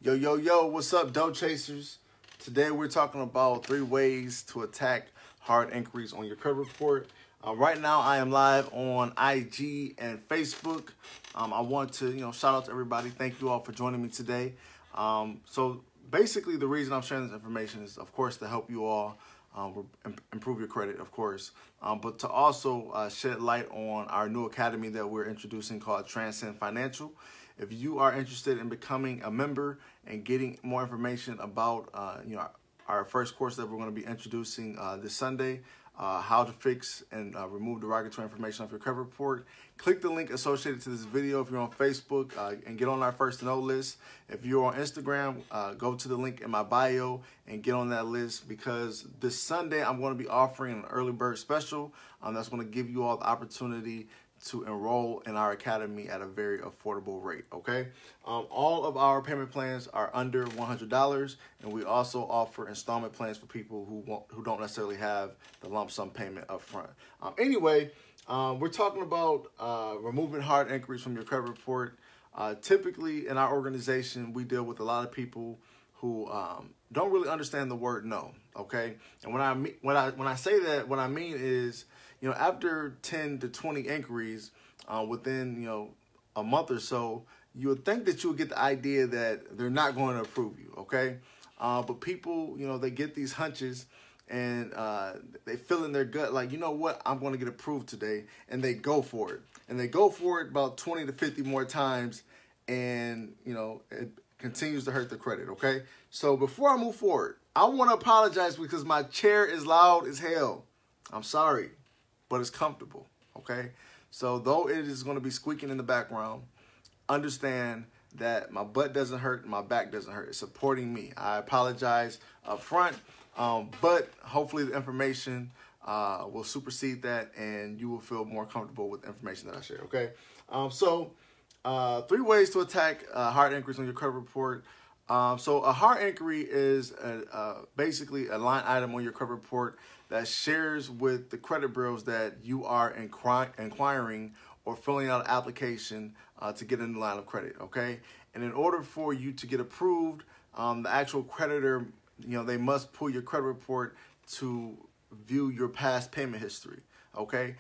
Yo, yo, yo, what's up, dough chasers? Today we're talking about 3 ways to attack hard inquiries on your credit report. Right now I am live on IG and Facebook. I want to, shout out to everybody. Thank you all for joining me today. So basically the reason I'm sharing this information is, of course, to help you all improve your credit, of course, but to also shed light on our new academy that we're introducing called Transcend Financial. If you are interested in becoming a member and getting more information about our first course that we're going to be introducing this Sunday, how to fix and remove derogatory information off your credit report, click the link associated to this video if you're on Facebook and get on our first to know list. If you're on Instagram, go to the link in my bio and get on that list, because this Sunday I'm going to be offering an early bird special that's going to give you all the opportunity to enroll in our academy at a very affordable rate, okay? All of our payment plans are under $100, and we also offer installment plans for people who don't necessarily have the lump sum payment up front. Anyway, we're talking about removing hard inquiries from your credit report. Typically, in our organization, we deal with a lot of people who don't really understand the word no, okay? And when I say that, what I mean is, after 10 to 20 inquiries within, a month or so, you would think that you would get the idea that they're not going to approve you, okay? But people, they get these hunches and they feel in their gut like, you know what, I'm going to get approved today, and they go for it. And they go for it about 20 to 50 more times, and, it continues to hurt the credit, okay? So before I move forward, I want to apologize because my chair is loud as hell. I'm sorry, but it's comfortable, okay? So though it is going to be squeaking in the background, understand that my butt doesn't hurt and my back doesn't hurt. It's supporting me. I apologize up front, but hopefully the information will supersede that and you will feel more comfortable with the information that I share, okay? So 3 ways to attack hard inquiries on your credit report. So a hard inquiry is basically a line item on your credit report that shares with the credit bureaus that you are inquiring or filling out an application to get in the line of credit, okay? And in order for you to get approved, the actual creditor, they must pull your credit report to view your past payment history, okay?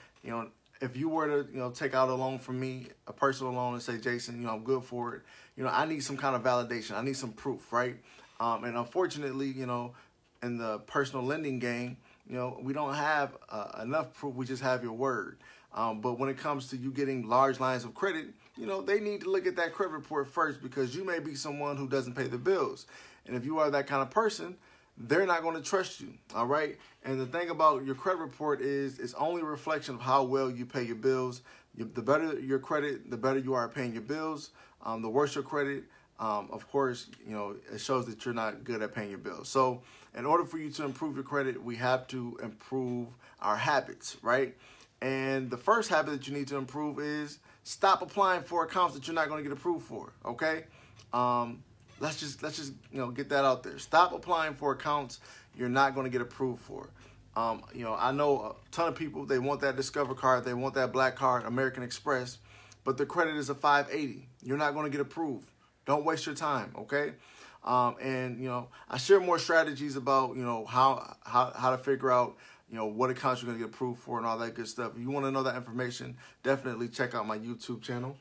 If you were to, take out a loan from me, a personal loan, and say, Jason, I'm good for it, I need some kind of validation. I need some proof, right? And unfortunately, in the personal lending game, we don't have enough proof. We just have your word. But when it comes to you getting large lines of credit, they need to look at that credit report first, because you may be someone who doesn't pay the bills. And if you are that kind of person, they're not going to trust you, all right? And the thing about your credit report is it's only a reflection of how well you pay your bills. The better your credit, the better you are at paying your bills. The worse your credit, of course, it shows that you're not good at paying your bills. So in order for you to improve your credit, we have to improve our habits, right? And the first habit that you need to improve is stop applying for accounts that you're not going to get approved for, okay? Let's just get that out there. Stop applying for accounts you're not going to get approved for. I know a ton of people, they want that Discover card, they want that Black Card, American Express, but the credit is a 580. You're not going to get approved. Don't waste your time, okay? And I share more strategies about how to figure out what accounts you're going to get approved for and all that good stuff. If you want to know that information, definitely check out my YouTube channel.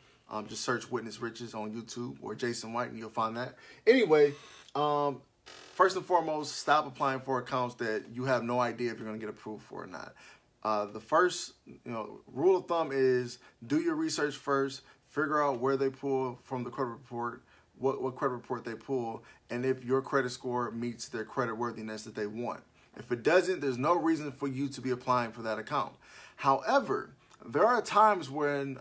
Just search Witness Riches on YouTube or Jason White and you'll find that. Anyway, first and foremost, stop applying for accounts that you have no idea if you're going to get approved for or not. The first rule of thumb is do your research first. Figure out where they pull from the credit report, what credit report they pull, and if your credit score meets their credit worthiness that they want. If it doesn't, there's no reason for you to be applying for that account. However, there are times when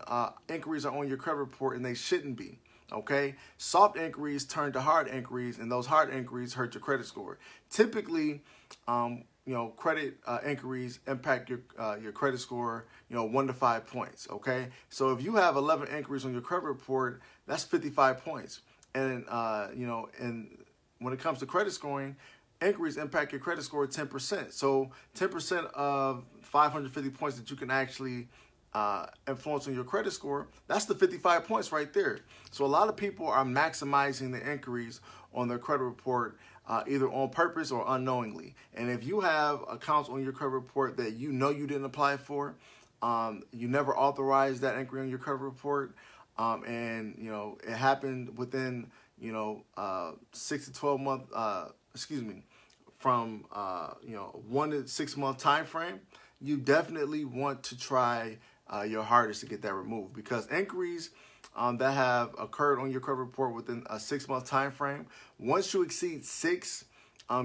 inquiries are on your credit report and they shouldn't be, okay? Soft inquiries turn to hard inquiries, and those hard inquiries hurt your credit score. Typically, credit inquiries impact your credit score, 1 to 5 points, okay? So if you have 11 inquiries on your credit report, that's 55 points. And, and when it comes to credit scoring, inquiries impact your credit score 10%. So 10% of 550 points that you can actually influence on your credit score, that's the 55 points right there. So a lot of people are maximizing the inquiries on their credit report either on purpose or unknowingly. And if you have accounts on your credit report that you know you didn't apply for, you never authorized that inquiry on your credit report, and it happened within 6 to 12 month, from 1 to 6 month time frame, you definitely want to try your hardest to get that removed, because inquiries that have occurred on your credit report within a 6 month time frame, once you exceed 6,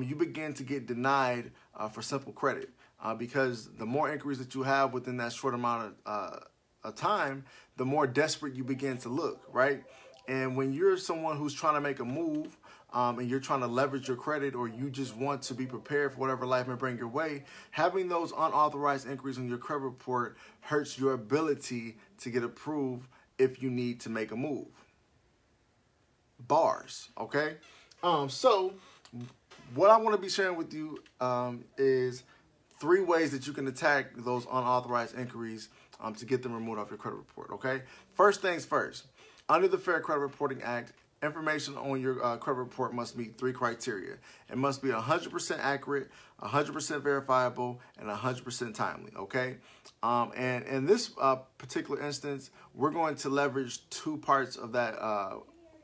you begin to get denied for simple credit, because the more inquiries that you have within that short amount of time, the more desperate you begin to look, right? And when you're someone who's trying to make a move, and you're trying to leverage your credit, or you just want to be prepared for whatever life may bring your way, having those unauthorized inquiries on your credit report hurts your ability to get approved if you need to make a move. Bars, okay? So what I want to be sharing with you is 3 ways that you can attack those unauthorized inquiries to get them removed off your credit report, okay? First things first, under the Fair Credit Reporting Act, information on your credit report must meet 3 criteria. It must be 100% accurate, 100% verifiable, and 100% timely, okay? And in this particular instance, we're going to leverage 2 parts of that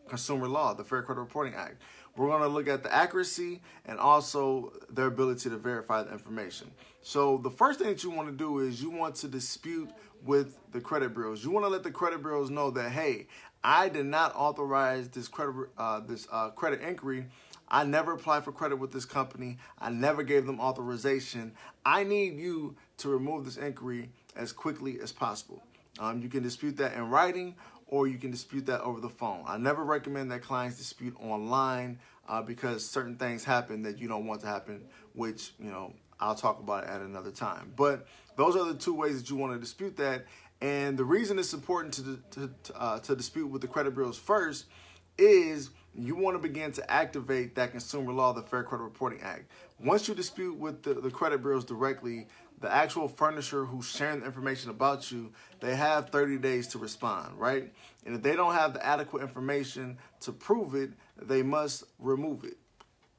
consumer law, the Fair Credit Reporting Act. We're going to look at the accuracy and also their ability to verify the information. So the first thing that you want to do is you want to dispute with the credit bureaus. You want to let the credit bureaus know that, hey, I did not authorize this credit inquiry. I never applied for credit with this company. I never gave them authorization. I need you to remove this inquiry as quickly as possible. You can dispute that in writing, or you can dispute that over the phone. I never recommend that clients dispute online because certain things happen that you don't want to happen, which, I'll talk about it at another time. But those are the 2 ways that you want to dispute that. And the reason it's important to dispute with the credit bureaus first is you want to begin to activate that consumer law, the Fair Credit Reporting Act. Once you dispute with the credit bureaus directly, the actual furnisher who's sharing the information about you, they have 30 days to respond, right? And if they don't have the adequate information to prove it, they must remove it.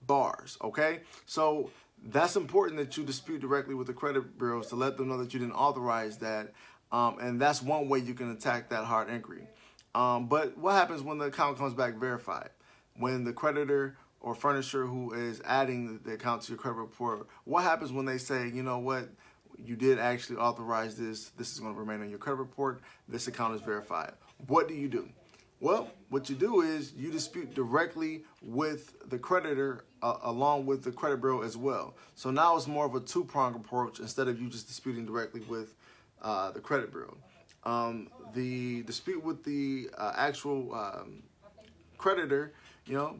Bars, okay? So that's important that you dispute directly with the credit bureaus to let them know that you didn't authorize that. And that's one way you can attack that hard inquiry. But what happens when the account comes back verified? When the creditor or furnisher who is adding the account to your credit report, what happens when they say, you know what, you did actually authorize this, this is going to remain on your credit report, this account is verified? What do you do? Well, what you do is you dispute directly with the creditor along with the credit bureau as well. So now it's more of a 2-pronged approach instead of you just disputing directly with the credit bureau. The dispute with the actual creditor,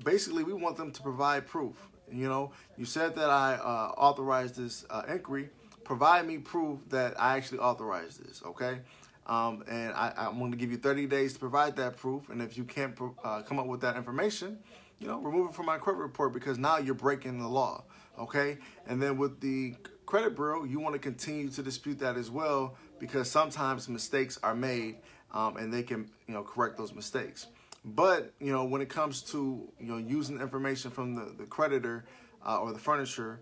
basically we want them to provide proof. You said that I authorized this inquiry. Provide me proof that I actually authorized this, okay? And I'm going to give you 30 days to provide that proof. And if you can't come up with that information, remove it from my credit report, because now you're breaking the law, okay? And then with the credit bureau, you want to continue to dispute that as well, because sometimes mistakes are made and they can, correct those mistakes. But, when it comes to, using information from the creditor or the furnisher,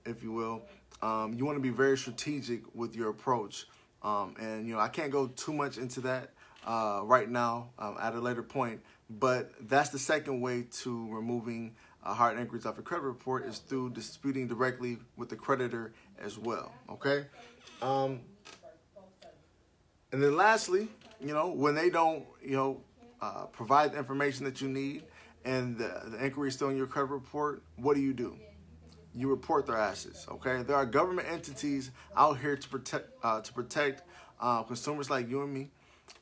if you will, you want to be very strategic with your approach. And, I can't go too much into that right now at a later point, but that's the second way to removing hard inquiries off your credit report, is through disputing directly with the creditor as well, okay? And then lastly, when they don't, provide the information that you need and the inquiry is still in your credit report, what do? You report their asses, okay? There are government entities out here to protect consumers like you and me.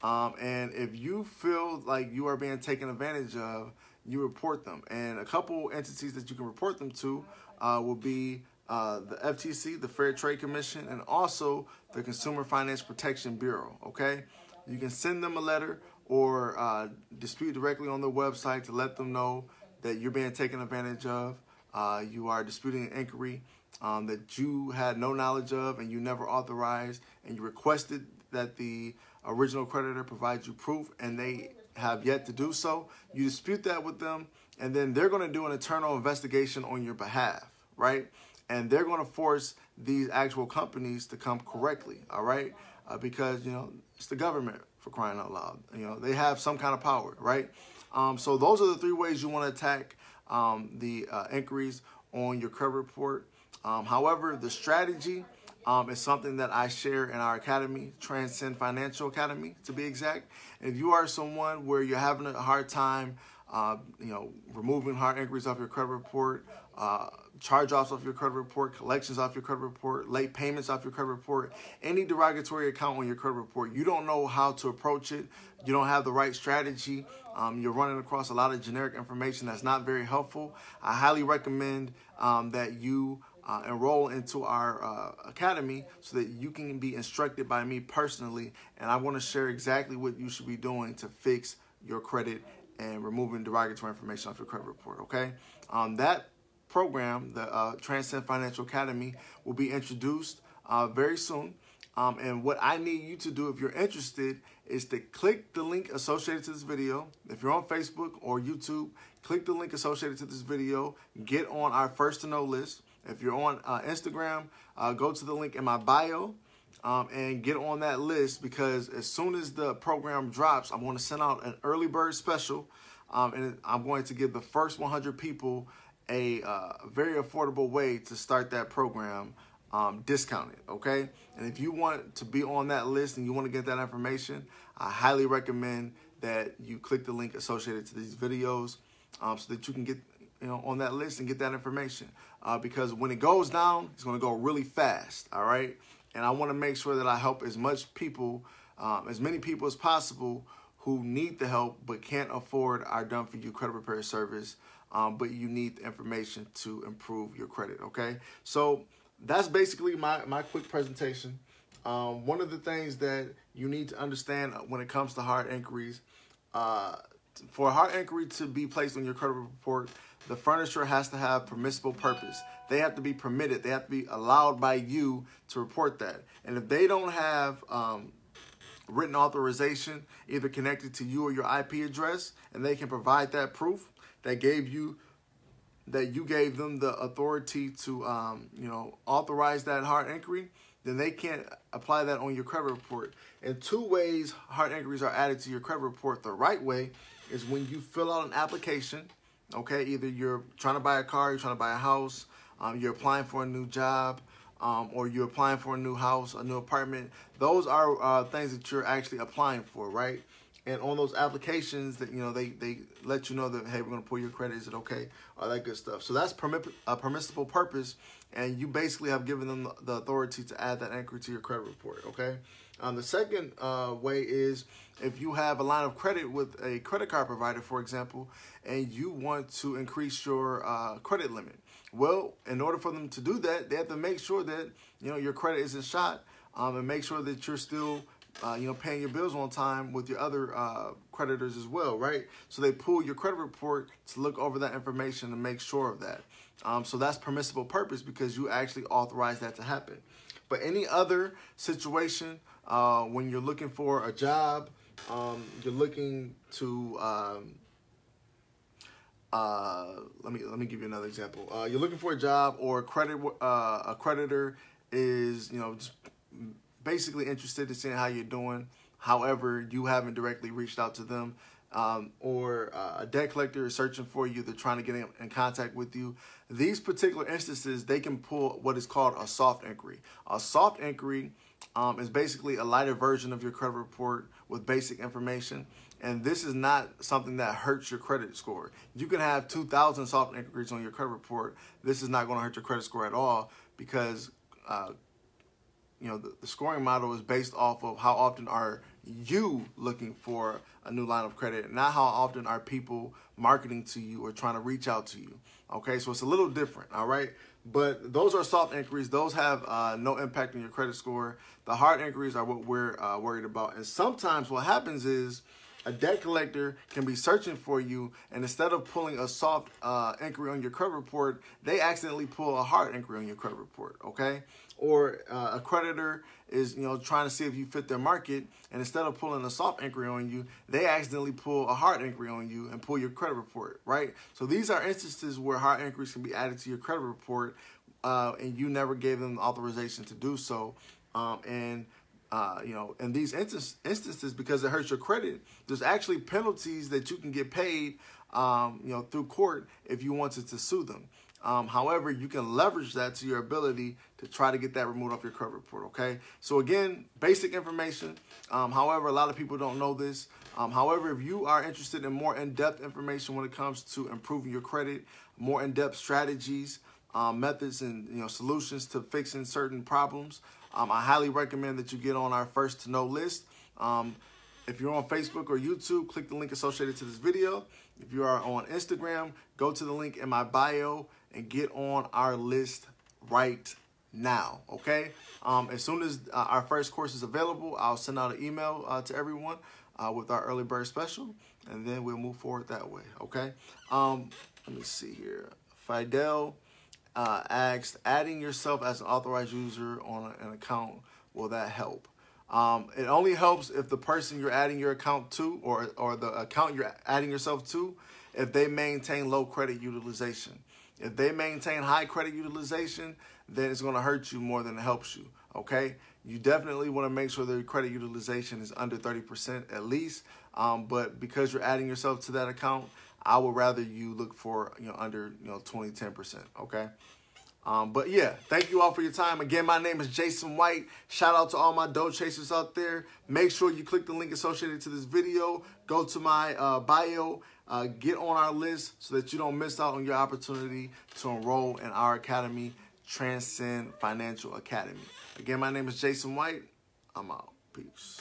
And if you feel like you are being taken advantage of, you report them. And a couple entities that you can report them to will be the FTC, the Fair Trade Commission, and also the Consumer Finance Protection Bureau, okay? You can send them a letter or dispute directly on their website to let them know that you're being taken advantage of. You are disputing an inquiry that you had no knowledge of and you never authorized, and you requested that the original creditor provides you proof and they have yet to do so, you dispute that with them, and then they're going to do an internal investigation on your behalf, right? And they're going to force these actual companies to come correctly, all right? Because, you know, it's the government, for crying out loud. You know, they have some kind of power, right? So those are the three ways you want to attack the inquiries on your credit report. However, the strategy is something that I share in our academy, Transcend Financial Academy, to be exact. If you are someone where you're having a hard time, you know, removing hard inquiries off your credit report, charge-offs off your credit report, collections off your credit report, late payments off your credit report, any derogatory account on your credit report, you don't know how to approach it, you don't have the right strategy, you're running across a lot of generic information that's not very helpful, I highly recommend that you enroll into our academy so that you can be instructed by me personally, and I want to share exactly what you should be doing to fix your credit and removing derogatory information off your credit report, okay? That program, the Transcend Financial Academy, will be introduced very soon. And what I need you to do if you're interested is to click the link associated to this video. If you're on Facebook or YouTube, click the link associated to this video. Get on our First to Know list. If you're on Instagram, go to the link in my bio and get on that list, because as soon as the program drops, I'm going to send out an early bird special, and I'm going to give the first 100 people a very affordable way to start that program discounted, okay? And if you want to be on that list and you want to get that information, I highly recommend that you click the link associated to these videos so that you can get, you know, on that list and get that information, because when it goes down, it's going to go really fast, all right? And I want to make sure that I help as much people, as many people as possible who need the help but can't afford our done-for-you credit repair service, but you need the information to improve your credit, okay? So that's basically my quick presentation. One of the things that you need to understand when it comes to hard inquiries, for a hard inquiry to be placed on your credit report, the furnisher has to have permissible purpose. They have to be permitted. They have to be allowed by you to report that. And if they don't have written authorization, either connected to you or your IP address, and they can provide that proof that you gave them the authority to you know, authorize that hard inquiry, then they can't apply that on your credit report. And two ways hard inquiries are added to your credit report. The right way is when you fill out an application, okay? Either you're trying to buy a car, you're trying to buy a house, you're applying for a new job, or you're applying for a new house, a new apartment. Those are things that you're actually applying for, right? And on those applications, that, you know, they let you know that, hey, we're going to pull your credit. Is it okay? All that good stuff. So that's a permissible purpose, and you basically have given them the authority to add that inquiry to your credit report, okay? The second way is if you have a line of credit with a credit card provider, for example, and you want to increase your credit limit. Well, in order for them to do that, they have to make sure that, you know, your credit isn't shot, and make sure that you're still you know, paying your bills on time with your other creditors as well, right? So they pull your credit report to look over that information and make sure of that. So that's permissible purpose because you actually authorize that to happen. But any other situation, when you're looking for a job, you're looking to let me give you another example. You're looking for a job, or a creditor is, you know, just basically interested in seeing how you're doing. However, you haven't directly reached out to them, or a debt collector is searching for you. They're trying to get in contact with you. These particular instances, they can pull what is called a soft inquiry. A soft inquiry is basically a lighter version of your credit report with basic information. And this is not something that hurts your credit score. You can have 2,000 soft inquiries on your credit report. This is not going to hurt your credit score at all, because you know, the scoring model is based off of how often are you looking for a new line of credit, not how often are people marketing to you or trying to reach out to you. Okay, so it's a little different, all right? But those are soft inquiries. Those have no impact on your credit score. The hard inquiries are what we're worried about. And sometimes what happens is a debt collector can be searching for you, and instead of pulling a soft inquiry on your credit report, they accidentally pull a hard inquiry on your credit report, okay? Or a creditor is, trying to see if you fit their market, and instead of pulling a soft inquiry on you, they accidentally pull a hard inquiry on you and pull your credit report, right? So these are instances where hard inquiries can be added to your credit report, and you never gave them authorization to do so. In these instances, because it hurts your credit, there's actually penalties that you can get paid, through court if you wanted to sue them. However, you can leverage that to your ability to try to get that removed off your credit report, okay? So again, basic information. However, a lot of people don't know this. However, if you are interested in more in-depth information when it comes to improving your credit, more in-depth strategies, methods, and solutions to fixing certain problems, I highly recommend that you get on our first to know list. If you're on Facebook or YouTube, click the link associated to this video. If you are on Instagram, go to the link in my bio and get on our list right now, okay? As soon as our first course is available, I'll send out an email to everyone with our early bird special, and then we'll move forward that way, okay? Let me see here. Fidel asked, adding yourself as an authorized user on an account, will that help? It only helps if the person you're adding your account to, or the account you're adding yourself to, if they maintain low credit utilization. If they maintain high credit utilization, then it's going to hurt you more than it helps you, okay? You definitely want to make sure that your credit utilization is under 30% at least, but because you're adding yourself to that account, I would rather you look for under 10%, okay? But yeah, thank you all for your time. Again, my name is Jason White. Shout out to all my dough chasers out there. Make sure you click the link associated to this video. Go to my bio. Get on our list so that you don't miss out on your opportunity to enroll in our academy, Transcend Financial Academy. Again, my name is Jason White. I'm out. Peace.